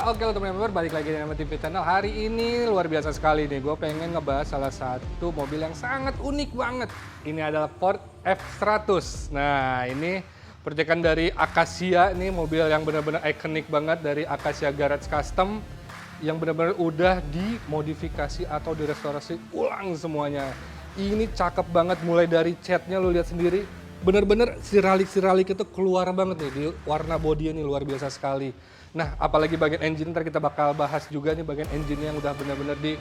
oke lo teman-teman, balik lagi di MTV Channel. Hari ini luar biasa sekali nih, gue pengen ngebahas salah satu mobil yang sangat unik banget. Ini adalah Ford F100. Nah ini percikan dari Acacia, nih mobil yang benar-benar ikonik banget dari Acacia Garage Custom. Yang benar-benar udah dimodifikasi atau direstorasi ulang semuanya. Ini cakep banget, mulai dari catnya lo lihat sendiri. Bener-bener siralik-siralik itu keluar banget nih di warna bodi ini, luar biasa sekali. Nah, apalagi bagian engine, ntar kita bakal bahas juga nih bagian engine yang udah bener-bener di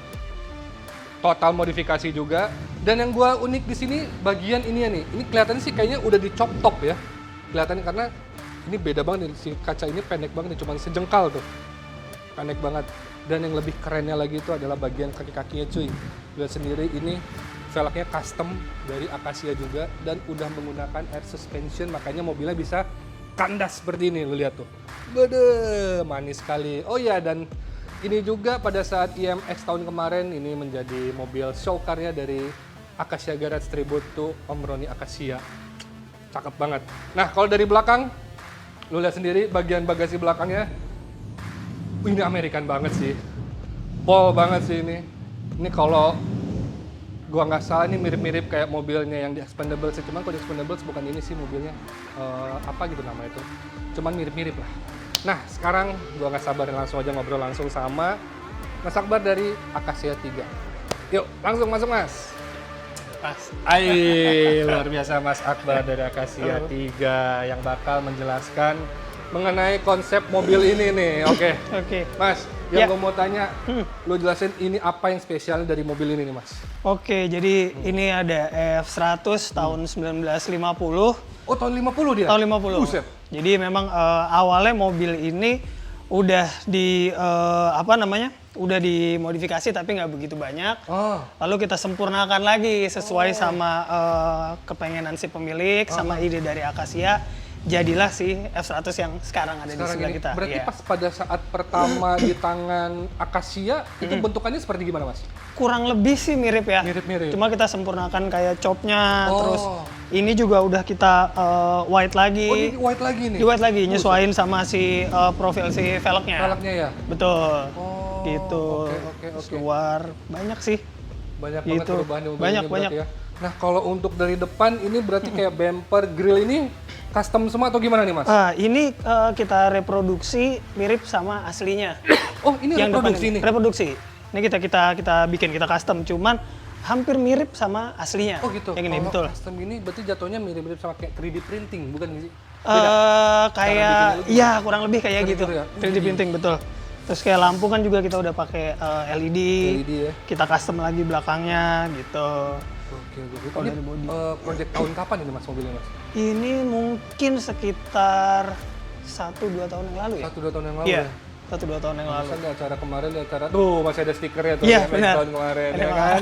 total modifikasi juga. Dan yang gua unik di sini bagian ini ya nih, ini kelihatannya sih kayaknya udah dicop top ya. Kelihatannya karena ini beda banget nih, si kaca ini pendek banget nih, cuma sejengkal tuh. Pendek banget. Dan yang lebih kerennya lagi itu adalah bagian kaki-kakinya cuy. Lihat sendiri ini velgnya custom dari Acacia juga dan udah menggunakan air suspension, makanya mobilnya bisa kandas seperti ini, lu lihat tuh. Bede, manis sekali. Oh ya, dan ini juga pada saat IMX tahun kemarin ini menjadi mobil show car-nya dari Acacia Garage Tribute to Om Roni Acacia. Cakep banget. Nah, kalau dari belakang, lu lihat sendiri bagian bagasi belakangnya. Ini American banget sih. Pol banget sih ini. Ini kalau gua nggak salah ini mirip-mirip kayak mobilnya yang di Expendables, cuman kalau di Expendables bukan ini sih mobilnya, apa gitu namanya itu, cuman mirip-mirip lah. Nah sekarang gua nggak sabar langsung aja ngobrol langsung sama Mas Akbar dari Acacia 3. Yuk langsung masuk Mas. Luar biasa Mas Akbar dari Acacia 3 yang bakal menjelaskan mengenai konsep mobil ini nih. Oke. Mas, yang gue mau tanya, lo jelasin ini apa yang spesial dari mobil ini nih Mas? Oke, jadi ini ada F100 tahun 1950. Oh tahun 50 dia? Tahun 50. Buset. Jadi memang awalnya mobil ini udah udah dimodifikasi tapi nggak begitu banyak. Lalu kita sempurnakan lagi sesuai sama kepengenan si pemilik sama ide dari Acacia. Jadilah si F100 yang sekarang ada di sebelah kita. Berarti pas pada saat pertama di tangan Acacia, itu bentukannya seperti gimana Mas? Kurang lebih sih mirip ya. Mirip-mirip. Cuma kita sempurnakan kayak chopnya, terus ini juga udah kita white lagi. Oh ini white lagi nih? Di white lagi, nyesuaiin sama si profil si velgnya. Velgnya ya? Betul. Oh, gitu. Oke. Keluar, banyak sih. Banyak gitu. Banget perubahan di mobil banyak. ini ya. Nah kalau untuk dari depan ini berarti kayak bumper, grill ini custom semua atau gimana nih Mas? Ini kita reproduksi mirip sama aslinya. Oh ini yang reproduksi ini? Reproduksi. Ini kita bikin, kita custom, cuman hampir mirip sama aslinya. Oh gitu? Yang ini, kalau betul. Custom ini berarti jatuhnya mirip-mirip sama kayak 3D printing, bukan sih? Kayak, iya kurang lebih kayak gitu. Ya? 3D printing, betul. Terus kayak lampu kan juga kita udah pakai LED ya? Kita custom lagi belakangnya gitu. Oke. Ini project tahun kapan ini Mas mobilnya Mas? Ini mungkin sekitar 1-2 tahun yang lalu ya? 1-2 tahun yang lalu Iya, ya? 1-2 tahun yang lalu. Masa ada acara kemarin, tuh masih ada stikernya tuh, Iya, ya, benar. tahun kemarin ya kan?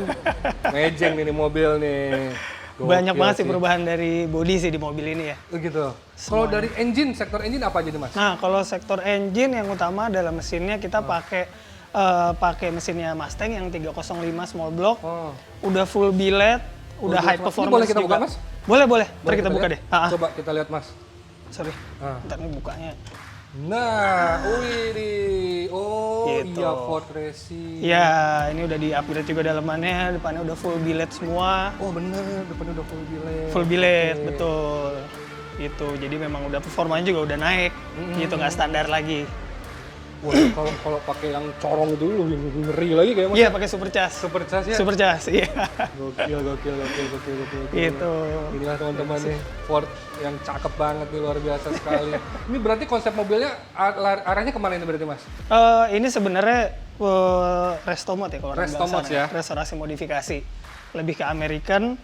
Mejeng nih mobil nih. Gokil Banyak banget sih perubahan dari bodi sih di mobil ini ya. Gitu. Kalau dari engine, sektor engine apa aja nih Mas? Nah, kalau sektor engine yang utama adalah mesinnya kita pakai mesinnya Mustang yang 305 small block. Udah full billet, udah high performance. Ini boleh kita juga. buka Mas? Boleh. Ntar kita buka deh. Coba kita lihat Mas. Sorry, ntar nih bukanya. Nah, wih, Gitu. Iya Ford Racing. Ya, ini udah di-upgrade juga dalamannya, depannya udah full billet semua. Oh bener, depannya udah full billet. Full billet, betul. Gitu, jadi memang udah performanya juga udah naik, gitu, nggak standar lagi. Wah, kalau pakai yang corong itu lebih ngeri lagi kayak Mas. Iya, pakai supercharge. Supercharge ya? Supercharge, iya. Gokil. Gitu. Inilah teman-teman nih, Ford yang cakep banget nih, luar biasa sekali. Ini berarti konsep mobilnya arahnya kemana ini berarti Mas? Ini sebenarnya resto mode ya kalau orang Resto bilang mode sana. ya? Restorasi modifikasi. Lebih ke American,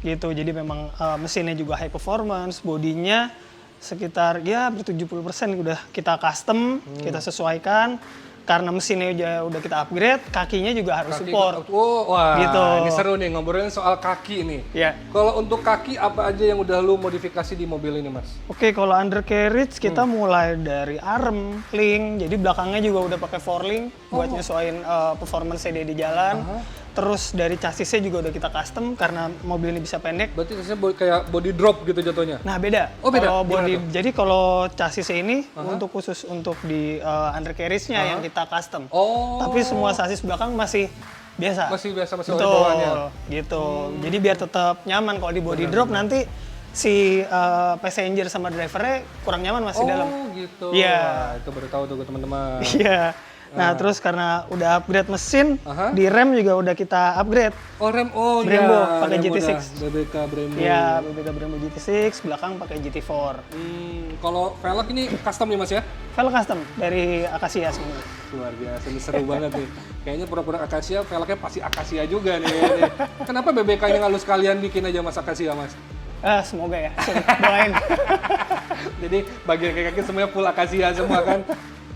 gitu. Jadi memang mesinnya juga high performance, bodinya sekitar ya 70% udah kita custom, kita sesuaikan. Karena mesinnya udah kita upgrade, kakinya juga harus support. Wah, gitu. Ini seru nih ngobrolin soal kaki nih. Ya. Kalau untuk kaki apa aja yang udah lu modifikasi di mobil ini Mas? Oke, kalau undercarriage kita mulai dari arm, link, jadi belakangnya juga udah pakai 4-link buat nyesuaiin performance dia di jalan. Terus dari chassisnya juga udah kita custom karena mobil ini bisa pendek. Berarti kayak body drop gitu jatuhnya? Nah beda. Oh, beda? Kalau Gimana tuh? jadi kalau chassisnya ini untuk khusus untuk di undercarriage-nya yang kita custom. Oh. Tapi semua chassis belakang masih biasa. Masih biasa, masih Betul, oleh bawaannya. gitu. Jadi biar tetap nyaman. Kalau di body drop nanti si passenger sama drivernya kurang nyaman masih dalam. Oh gitu. Iya. Wah, itu baru tahu tuh teman-teman. Iya. Nah, terus karena udah upgrade mesin, Aha. di rem juga udah kita upgrade. Oh rem, oh Brembo, iya. pakai rem GT6. udah, BBK Brembo. Iya, BBK Brembo GT6, belakang pakai GT4. Kalau velg ini custom nih mas ya? Velg custom dari Acacia sebenarnya. Luar biasa, ini seru banget nih. Kayaknya produk Acacia, velgnya pasti Acacia juga nih. kayaknya. Kenapa BBK-nya nggak lu sekalian bikin aja mas Acacia mas? Semoga ya, doain. Jadi bagian kaki semuanya full Acacia semua kan.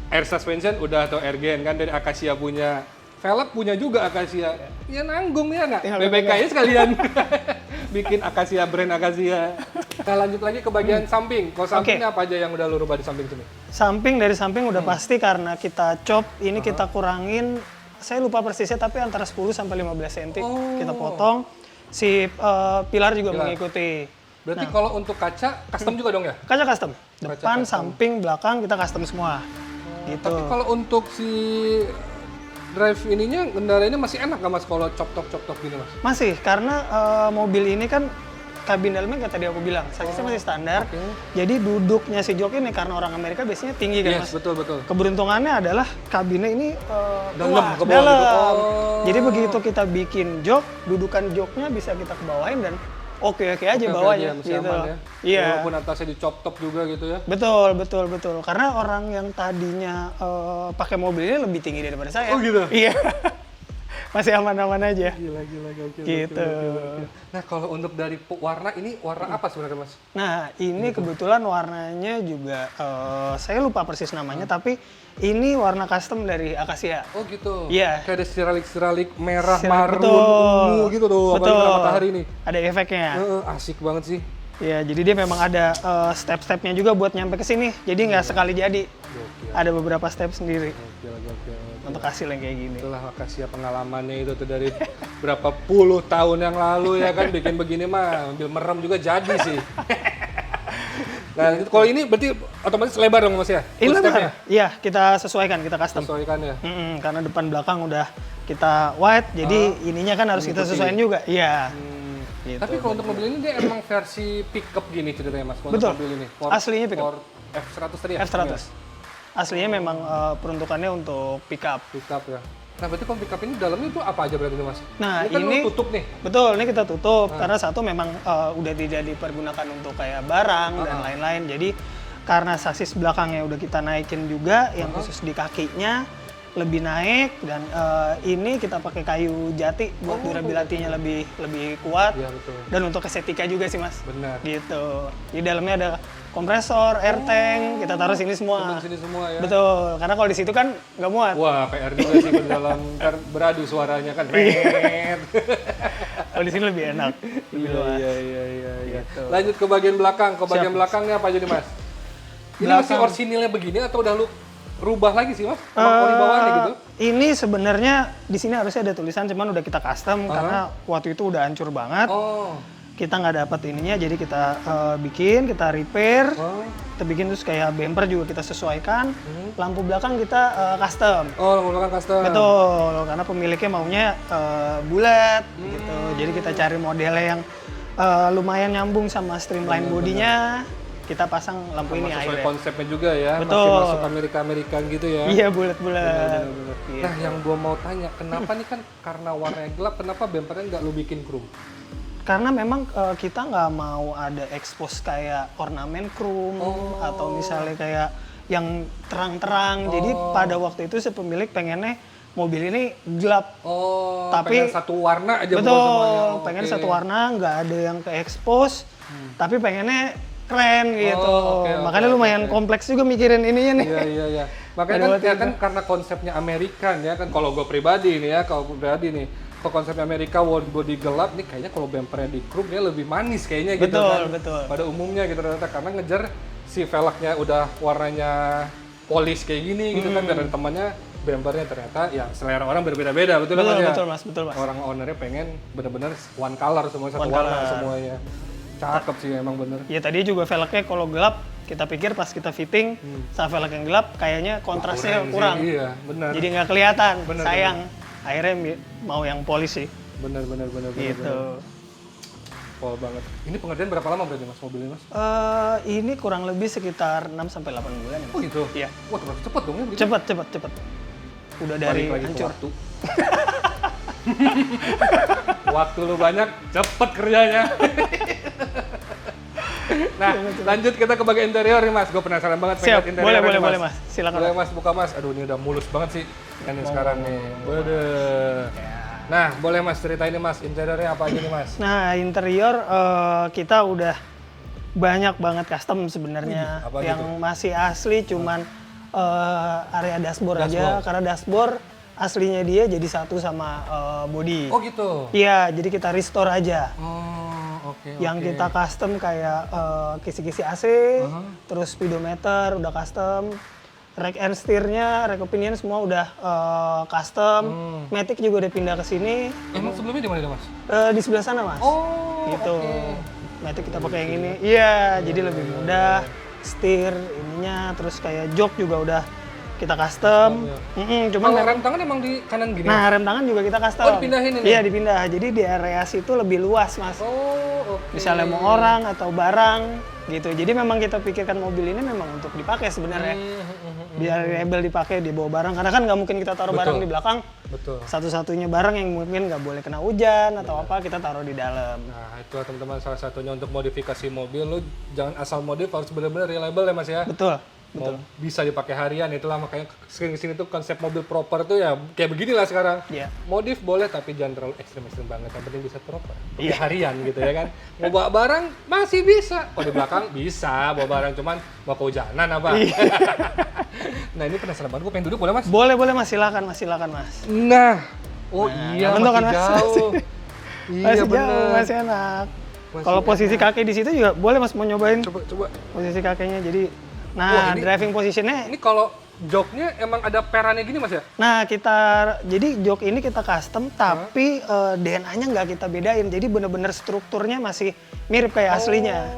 Air suspension udah atau airgen kan dari Acacia punya. Velg punya juga Acacia. Ya nanggung ya nggak? Tinggal BBK-nya sekalian bikin Acacia, brand Acacia. Nah lanjut lagi ke bagian samping. Kalau sampingnya apa aja yang udah lu rubah di samping sini? Dari samping udah pasti karena kita chop, ini kita kurangin, saya lupa persisnya tapi antara 10 sampai 15 cm kita potong. Si pilar juga mengikuti. Berarti kalau untuk kaca custom juga dong ya? Kaca custom. Depan, custom. samping, belakang kita custom semua. Gitu. Tapi kalau untuk si drive ininya, kendaraannya masih enak nggak mas kalau cop-top gini mas? Masih, karena mobil ini kan kabin dalamnya kayak tadi aku bilang, saiznya masih standar. Jadi duduknya si jok ini karena orang Amerika biasanya tinggi kan mas. Betul. Keberuntungannya adalah kabinnya ini Dalam, luas, ke bawah gitu. dalam. Oh. Jadi begitu kita bikin jok, dudukan joknya bisa kita kebawain dan oke aja bawahnya. Masih Gitu. aman ya? Iya. Walaupun atasnya di chop-top juga gitu ya? Betul. Karena orang yang tadinya pakai mobil ini lebih tinggi daripada saya. Oh gitu? Iya. Masih aman-aman aja. Gila, gokil. Gitu. Nah kalau untuk dari warna, ini warna apa sebenarnya mas? Nah, ini kebetulan warnanya juga saya lupa persis namanya, tapi ini warna custom dari Acacia. Oh gitu? Iya. Kayak ada siralik merah, Siralik, marun, betul. ungu gitu tuh, apalagi kena matahari nih. Ada efeknya. Asik banget sih. Ya, jadi dia memang ada step-stepnya juga buat nyampe ke sini. Jadi nggak sekali jadi. Gokil. Ada beberapa step sendiri Gokil. untuk hasil yang kayak gini. Itulah Acacia pengalamannya itu tuh dari berapa puluh tahun yang lalu ya kan bikin begini mah ambil merem juga jadi sih. Nah kalau ini berarti otomatis lebar dong mas ya? Ini Full stepnya? lebar. Iya, kita sesuaikan, kita custom. Sesuaikan ya? Karena depan belakang udah kita wide, jadi ininya kan harus kita sesuaikan juga. Iya. Gitu. Tapi kalau untuk mobil ini dia emang versi pickup gini ceritanya mas? Kalau Betul. Untuk mobil ini. Aslinya pickup. Ford F100 tadi ya? F100. Aslinya memang peruntukannya untuk pickup. Pickup ya. Nah berarti kalau pickup ini dalamnya itu apa aja berarti mas? Nah, ini kan ini lu tutup nih. Betul, ini kita tutup karena satu memang udah tidak dipergunakan untuk kayak barang dan lain-lain. Jadi karena sasis belakangnya udah kita naikin juga, yang khusus di kakinya lebih naik dan ini kita pakai kayu jati buat durability-nya lebih kuat. Iya betul. Dan untuk estetika juga sih mas. Benar. Gitu. Di dalamnya ada kompresor, air tank, kita taruh sini semua. Temen sini semua ya? Betul, karena kalau di situ kan nggak muat. Wah PR juga sih di dalam ntar beradu suaranya kan. Red. Kalau di sini lebih enak. Lebih luas. Iya. Lanjut ke bagian belakang. Ke bagian belakangnya apa aja nih mas? Ini masih orsinilnya begini atau udah lu rubah lagi sih mas? Emang ori bawaannya gitu? Ini sebenarnya di sini harusnya ada tulisan, cuman udah kita custom karena waktu itu udah hancur banget. Oh. Kita nggak dapat ininya, jadi kita bikin, kita repair, kita bikin terus kayak bumper juga kita sesuaikan. Lampu belakang kita custom. Oh, menggunakan custom. Betul, karena pemiliknya maunya bulat gitu. Jadi kita cari modelnya yang lumayan nyambung sama streamline bodinya. Kita pasang lampu ini Sesuai akhirnya. konsepnya juga ya, Betul. masih masuk Amerika-Amerikan gitu ya. Iya, bulat-bulat. Iya. Nah, yang gua mau tanya, kenapa nih kan karena warnanya gelap, kenapa bumpernya nggak lu bikin chrome? Karena memang kita nggak mau ada expose kayak ornamen chrome atau misalnya kayak yang terang-terang. Jadi pada waktu itu si pemilik pengennya mobil ini gelap. Oh, Tapi pengen satu warna aja betul, bukan semuanya. pengen Oke. satu warna, nggak ada yang ke expose. Tapi pengennya keren gitu. oke, Makanya lumayan kompleks juga mikirin ininya nih. Iya. Makanya kan karena konsepnya Amerikan ya kan. Kalau gue pribadi nih ya, kalau konsepnya Amerika body gelap nih kayaknya kalau bumpernya di chrome dia lebih manis kayaknya gitu kan. Betul. Pada umumnya gitu ternyata karena ngejar si velgnya udah warnanya polish kayak gini gitu kan dan temannya bumpernya ternyata ya selera orang berbeda-beda, betul Betul, Mas ya? betul Mas, betul Mas. Orang ownernya pengen bener-bener one color semua, satu One warna color. semuanya. Cakep sih emang bener. Ya tadi juga velgnya kalau gelap, kita pikir pas kita fitting sama velg yang gelap kayaknya kontrasnya kurang. Sih, iya, bener. Jadi nggak kelihatan, Bener, sayang. Akhirnya mau yang polis sih. Bener. Gitu. Pol banget. Ini pengerjaan berapa lama berarti Mas mobil ini Mas? Ini kurang lebih sekitar 6 sampai 8 bulan ya. Mas. Oh gitu? Iya. Wah terlalu cepet dong ya begitu? Cepet. Udah dari Balik lagi ke hancur. waktu. Waktu lu banyak, cepet kerjanya. Nah, lanjut kita ke bagian interior nih Mas. Gue penasaran banget pengen Siap, lihat interiornya boleh nih, Mas. Silakan. Boleh Mas buka Mas. Aduh ini udah mulus banget sih. Ini sekarang nih. Waduh. Nah, boleh Mas ceritain nih Mas, interiornya apa aja nih Mas? Nah, interior kita udah banyak banget custom sebenarnya. apa Yang masih asli cuman area dashboard aja, karena dashboard aslinya dia jadi satu sama body. Oh gitu? Iya, jadi kita restore aja. Oh, oke. Yang kita custom kayak kisi-kisi AC, terus speedometer udah custom, rack and steer-nya, rack opinion semua udah custom, matic juga udah pindah ke sini. Emang sebelumnya di mana dia Mas? Di sebelah sana Mas. Oh, gitu. oke. Matic kita pakai yang ini. Iya, jadi lebih mudah. Steer ininya, terus kayak jok juga udah kita custom. Cuman Kalau rem tangan emang di kanan gini? nah, rem tangan juga kita custom. Oh, dipindahin ini? Iya, dipindah. Jadi di area situ lebih luas, Mas. Oh, oke. Misalnya mau orang atau barang gitu. Jadi memang kita pikirkan mobil ini memang untuk dipakai sebenarnya. Biar reliable dipakai, dibawa barang. Karena kan nggak mungkin kita taruh barang di belakang. Betul. Satu-satunya barang yang mungkin nggak boleh kena hujan atau apa, kita taruh di dalam. Nah, itu teman-teman salah satunya untuk modifikasi mobil. Lu jangan asal modif, harus benar-benar reliable ya Mas ya. Betul. Mau bisa dipakai harian, itulah makanya sering-sering tuh konsep mobil proper tuh ya kayak beginilah sekarang. Iya. Modif boleh tapi jangan terlalu ekstrim-ekstrim banget, yang penting bisa proper. Iya. Harian gitu ya kan. Mau bawa barang masih bisa. Kalau di belakang bisa bawa barang, cuman mau kehujanan apa. Nah ini penasaran banget, gue pengen duduk boleh Mas? Boleh Mas, silakan Mas. Nah, oh iya bentuk kan, masih Mas? jauh. Masih bener. jauh, masih enak. Masih Kalau posisi kaki di situ juga boleh Mas, mau nyobain Coba. posisi kakinya. Jadi, Wah, nah ini- driving positionnya. Ini kalau joknya emang ada perannya gini Mas ya? Nah jadi jok ini kita custom, tapi DNA-nya nggak kita bedain. Jadi bener-bener strukturnya masih mirip kayak aslinya,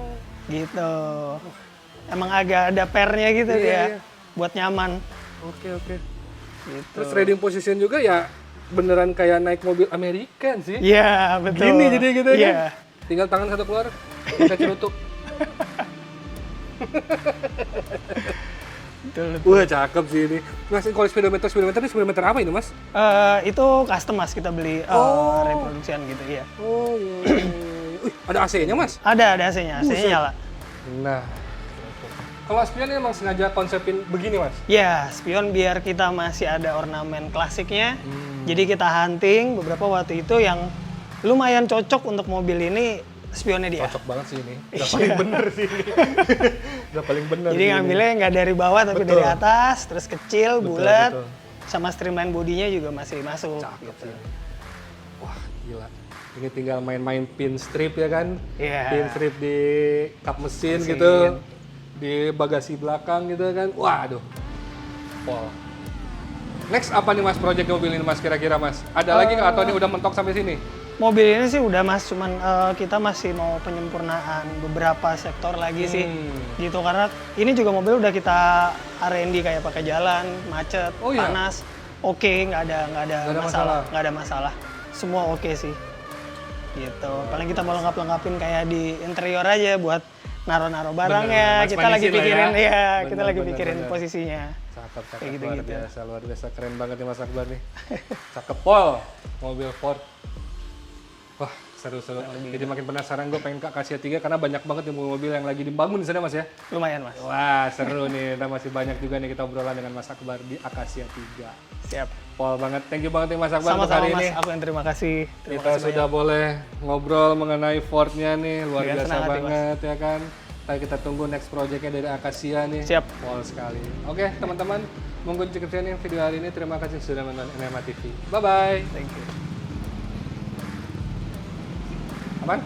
gitu. Emang agak ada pernya gitu dia, buat nyaman. Oke. Gitu. Terus riding position juga ya beneran kayak naik mobil American sih. Iya betul. Gini jadi gitu Iya. kan. Tinggal tangan satu keluar, kita cerutuk. Betul. Wah cakep sih ini. Mas, kalau speedometer ini speedometer apa ini Mas? Itu custom Mas, kita beli reproduksian gitu ya. Oh iya. Wih, ada AC-nya Mas? Ada AC-nya, AC-nya nyala. Nah. Kalau spion ini emang sengaja konsepin begini Mas? Ya, spion biar kita masih ada ornamen klasiknya. Jadi kita hunting beberapa waktu itu yang lumayan cocok untuk mobil ini, spionnya dia. Cocok banget sih ini. Udah paling bener sih ini. Udah paling bener. Jadi sih ngambilnya nggak dari bawah tapi Betul. dari atas, terus kecil, bulat, betul. sama streamline bodinya juga masih masuk. Cakep Gitu. sih ini. Wah gila. Ini tinggal main-main pin strip ya kan? Iya. Pin strip di kap mesin gitu. Di bagasi belakang gitu kan. Waduh. Pol. Next apa nih Mas project mobil ini Mas kira-kira Mas? Ada lagi nggak atau ini udah mentok sampai sini? Mobil ini sih udah Mas, cuman kita masih mau penyempurnaan beberapa sektor lagi sih. Gitu, karena ini juga mobil udah kita R&D kayak pakai jalan, macet, Oh, iya? panas. Oke, nggak ada masalah. nggak ada masalah. Semua oke sih. Gitu. Paling kita mau lengkap-lengkapin kayak di interior aja buat naro-naro barangnya. Mas Kita lagi Panisi lah pikirin ya. kita lagi Bener, pikirin bener. posisinya. Cakep, Kayak luar gitu-gitu. biasa, luar biasa. Keren banget nih Mas Akbar nih. Cakep pol, mobil Ford. Wah, seru-seru. Jadi makin penasaran gue pengen ke Acacia 3 karena banyak banget nih mobil yang lagi dibangun di sana Mas ya. Lumayan Mas. Wah, seru nih. Dan masih banyak juga nih kita obrolan dengan Mas Akbar di Acacia 3. Siap. Pol banget. Thank you banget nih Mas Akbar untuk Sama-sama hari Mas, ini. aku yang terima kasih. Terima Kita kasih sudah boleh ngobrol mengenai Ford-nya nih, luar Dengan biasa senang hati, banget ya kan. Tapi kita tunggu next project-nya dari Acacia nih. Siap. Pol sekali. Oke, teman-teman, mungkin sekian yang video hari ini. Terima kasih sudah menonton NMA TV. Bye-bye. Thank you. Aman?